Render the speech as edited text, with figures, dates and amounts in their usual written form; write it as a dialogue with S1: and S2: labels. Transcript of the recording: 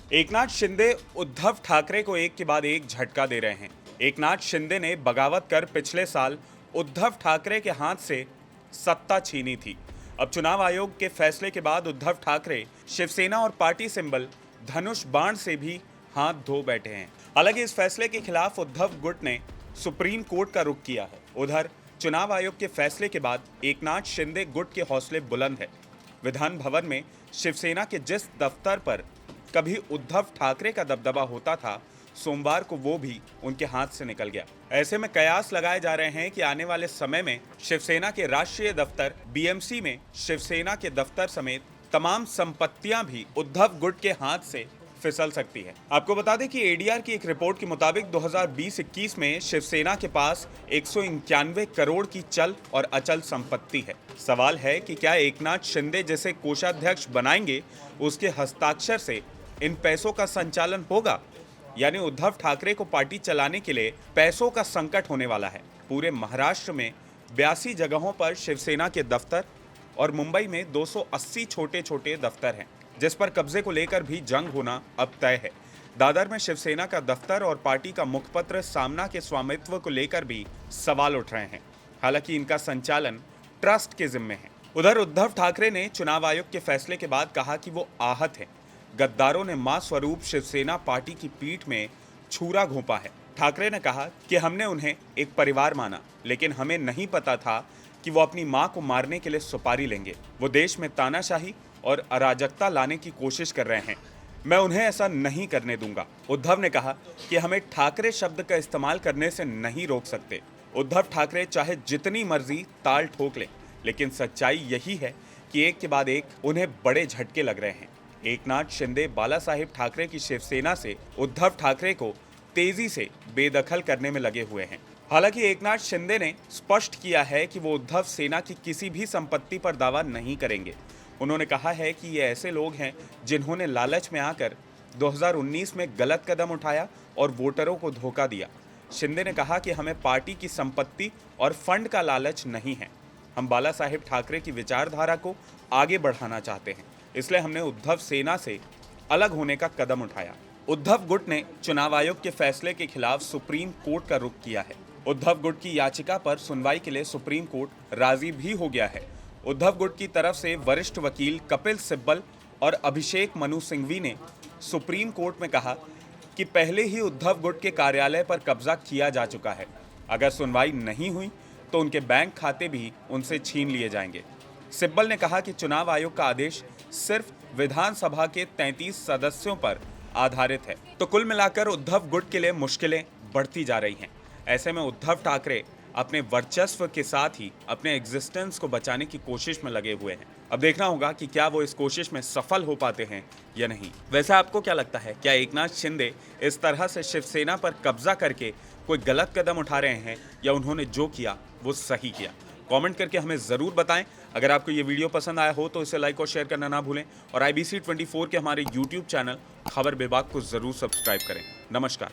S1: एकनाथ शिंदे उद्धव ठाकरे को एक के बाद एक झटका दे रहे हैं। एकनाथ शिंदे ने बगावत कर पिछले साल उद्धव ठाकरे के हाथ से सत्ता छीनी थी। अब चुनाव आयोग के फैसले के बाद उद्धव ठाकरे शिवसेना और पार्टी सिंबल धनुष बाण से भी हाथ धो बैठे हैं। हालांकि इस फैसले के खिलाफ उद्धव गुट ने सुप्रीम कोर्ट का रुख किया है। उधर चुनाव आयोग के फैसले के बाद एकनाथ शिंदे गुट के हौसले बुलंद है। विधान भवन में शिवसेना के जिस दफ्तर पर कभी उद्धव ठाकरे का दबदबा होता था, सोमवार को वो भी उनके हाथ से निकल गया। ऐसे में कयास लगाए जा रहे हैं कि आने वाले समय में शिवसेना के राष्ट्रीय दफ्तर बीएमसी में शिवसेना के दफ्तर समेत तमाम संपत्तियां भी उद्धव गुट के हाथ से फिसल सकती है। आपको बता दें कि एडीआर की एक रिपोर्ट के मुताबिक 2020-21 में शिवसेना के पास 191 करोड़ की चल और अचल संपत्ति है। सवाल है कि क्या एकनाथ शिंदे जैसे कोषाध्यक्ष बनाएंगे, उसके हस्ताक्षर से इन पैसों का संचालन होगा। यानी उद्धव ठाकरे को पार्टी चलाने के लिए पैसों का संकट होने वाला है। पूरे महाराष्ट्र में 82 जगहों पर शिवसेना के दफ्तर और मुंबई में 280 छोटे छोटे दफ्तर हैं, जिस पर कब्जे को लेकर भी जंग होना अब तय है। दादर में शिवसेना का दफ्तर और पार्टी का मुखपत्र सामना के स्वामित्व को लेकर भी सवाल उठ रहे हैं। हालांकि इनका संचालन ट्रस्ट के जिम्मे है। उधर उद्धव ठाकरे ने चुनाव आयोग के फैसले के बाद कहा कि वो आहत हैं। गद्दारों ने मां स्वरूप शिवसेना पार्टी की पीठ में छुरा घोंपा है। ठाकरे ने कहा कि हमने उन्हें एक परिवार माना, लेकिन हमें नहीं पता था कि वो अपनी मां को मारने के लिए सुपारी लेंगे। वो देश में तानाशाही और अराजकता लाने की कोशिश कर रहे हैं। मैं उन्हें ऐसा नहीं करने दूंगा। उद्धव ने कहा कि हमें ठाकरे शब्द का इस्तेमाल करने से नहीं रोक सकते। उद्धव ठाकरे चाहे जितनी मर्जी ताल ठोक ले, लेकिन सच्चाई यही है कि एक के बाद एक उन्हें बड़े झटके लग रहे हैं। एकनाथ शिंदे बाला साहेब ठाकरे की शिवसेना से उद्धव ठाकरे को तेजी से बेदखल करने में लगे हुए हैं। हालांकि एकनाथ शिंदे ने स्पष्ट किया है कि वो उद्धव सेना की किसी भी संपत्ति पर दावा नहीं करेंगे। उन्होंने कहा है कि ये ऐसे लोग हैं जिन्होंने लालच में आकर 2019 में गलत कदम उठाया और वोटरों को धोखा दिया। शिंदे ने कहा कि हमें पार्टी की संपत्ति और फंड का लालच नहीं है। हम बाला साहेब ठाकरे की विचारधारा को आगे बढ़ाना चाहते हैं, इसलिए हमने उद्धव सेना से अलग होने का कदम उठाया। उद्धव गुट ने चुनाव आयोग के फैसले के खिलाफ सुप्रीम कोर्ट का रुख किया है। उद्धव गुट की याचिका पर सुनवाई के लिए सुप्रीम कोर्ट राजी भी हो गया है। उद्धव गुट की तरफ से वरिष्ठ वकील कपिल सिब्बल और अभिषेक मनु सिंघवी ने सुप्रीम कोर्ट में कहा कि पहले ही उद्धव गुट के कार्यालय पर कब्जा किया जा चुका है। अगर सुनवाई नहीं हुई तो उनके बैंक खाते भी उनसे छीन लिए जाएंगे। सिब्बल ने कहा कि चुनाव आयोग का आदेश सिर्फ विधानसभा के 33 सदस्यों पर आधारित है। तो कुल मिलाकर उद्धव गुट के लिए मुश्किलें बढ़ती जा रही हैं। ऐसे में उद्धव ठाकरे अपने वर्चस्व के साथ ही अपने एग्जिस्टेंस को बचाने की कोशिश में लगे हुए हैं। अब देखना होगा कि क्या वो इस कोशिश में सफल हो पाते हैं या नहीं। वैसे आपको क्या लगता है, क्या एकनाथ शिंदे इस तरह से शिवसेना पर कब्जा करके कोई गलत कदम उठा रहे हैं या उन्होंने जो किया वो सही किया? कमेंट करके हमें ज़रूर बताएं। अगर आपको ये वीडियो पसंद आया हो तो इसे लाइक और शेयर करना ना भूलें और IBC 24 के हमारे YouTube चैनल खबर विभाग को ज़रूर सब्सक्राइब करें। नमस्कार।